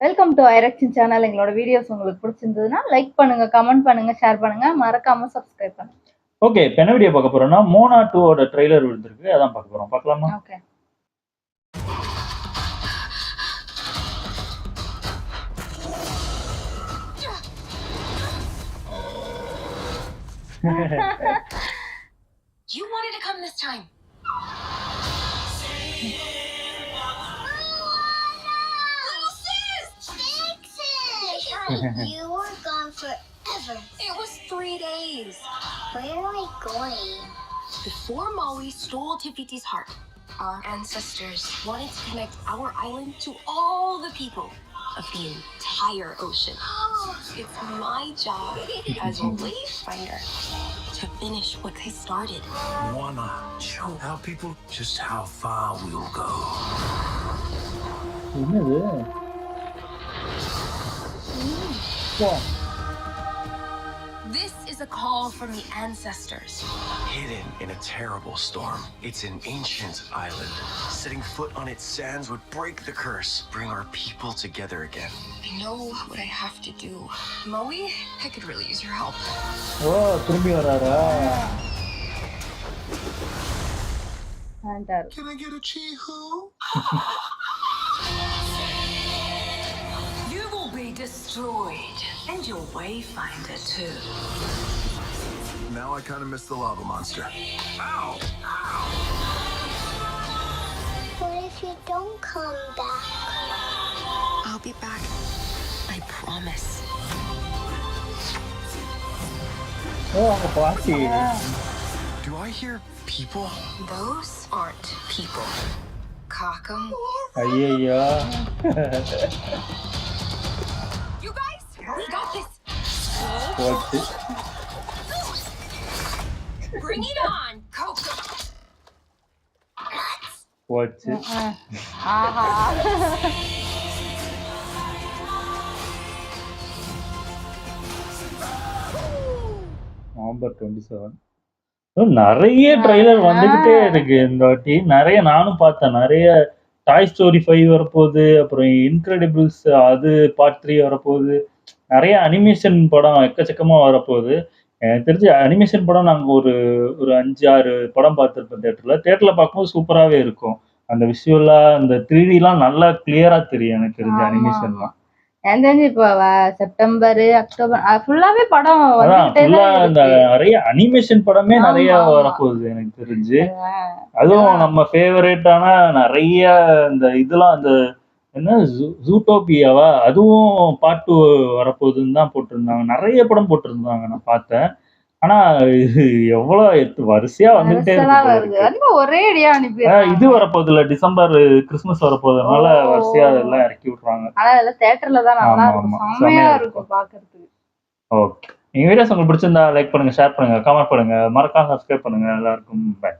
Welcome to ஐரக்ஷன் channel. எங்களோட videos உங்களுக்கு பிடிச்சிருந்ததுன்னா லைக் பண்ணுங்க, கமெண்ட் பண்ணுங்க, ஷேர் பண்ணுங்க, மறக்காம சப்ஸ்கிரைப் பண்ணுங்க. ஓகே, இப்போ என்ன வீடியோ பார்க்க போறோம்னா மோனா 2 ட்ரெய்லர் விழுந்திருக்கு, அதான் பார்க்க போறோம். பார்க்கலாமா? Okay. You wanted to come this time. Little sis! Fix it! You were gone forever. It was 3 days. Where are we going? Before Maui stole Tifiti's heart, our ancestors wanted to connect our island to all the people of the entire ocean. It's my job as a wayfinder to finish what they started. Wanna show our people just how far we'll go. என்னது? This is a call from the ancestors. Hidden in a terrible storm, it's an ancient island. Setting foot on its sands would break the curse, bring our people together again. I know what I have to do. Maui, I could really use your help. ஓ, திரும்பி வராரா? ஆண்டாரு. Can I get a chee-hoo? You will be destroyed, and your wayfinder too. Now I kind of miss the lava monster. Ow! What if you don't come back? I'll be back. I promise. ஓ, அங்க பாட்டி. Do I hear people? Those aren't people. Cock'em. ஐயையோ. You guys, we got this. போச்சு. Bring it on, Coco. போச்சு. ஆஹா. November 27. நிறைய trailer வந்துகிட்டே இருக்கு இந்த வாட்டி. நிறைய நானும் பார்த்தேன். நிறைய டாய் ஸ்டோரி 5 வரப்போகுது, அப்புறம் இன்கிரெடிபிள்ஸ் அது பார்ட் 3 வரப்போகுது. நிறைய அனிமேஷன் படம் எக்கச்சக்கமா வரப்போகுது. எனக்கு தெரிஞ்சு அனிமேஷன் படம் நாங்கள் ஒரு ஒரு 5-6 படம் பார்த்துருப்போம் தேட்டர்ல பார்க்கும்போது சூப்பராகவே இருக்கும். அந்த விஷுவலா அந்த 3Dலாம் நல்லா கிளியரா தெரியும் எனக்கு தெரிஞ்ச அனிமேஷன்லாம். எனக்கு தெரிஞ்சு இப்போ செப்டம்பர், அக்டோபர் ஃபுல்லாவே படம் அதான் வந்துகிட்டே ஃபுல்லா தான் இந்த இருக்கு. நிறைய அனிமேஷன் படமே நிறைய ஆமா, ஆமா. வரப்போகுது எனக்கு தெரிஞ்சு. அதுவும் நம்ம ஃபேவரேட்டான நிறைய இந்த இதெல்லாம் அந்த என்ன ஜூட்டோபியாவா அதுவும் பார்ட் 2 வரப்போகுதுன்னு தான் போட்டிருந்தாங்க. நிறைய படம் போட்டிருந்தாங்க, நான் பார்த்தேன். ஆனா இது எவ்வளவு வரிசையா வந்துகிட்டே வருஷம்லாம் இருக்கு போல வருது. இருக்கு. வந்து ஒரே அடியா இது அனுப்பிடுறாங்க. வரப்போகுது இல்ல, டிசம்பர் கிறிஸ்துமஸ் வரப்போகுதுனால ஓ. வரிசையா எல்லாம் இறக்கி விட்றாங்க. ஆனா அதெல்லாம் தேட்டர்ல தான் நல்லா ஆமா இருக்கும். ஆமா, செம்மையா செமையா இருக்கும் இருக்கும். பாக்குறதுக்கு. ஓகே, எங்க வீடியோஸ் உங்களுக்கு பிடிச்சிருந்தா லைக் பண்ணுங்க, ஷேர் பண்ணுங்க, கமெண்ட் பண்ணுங்க, மறக்காம சப்ஸ்கிரைப் பண்ணுங்க. எல்லாருக்கும் பை.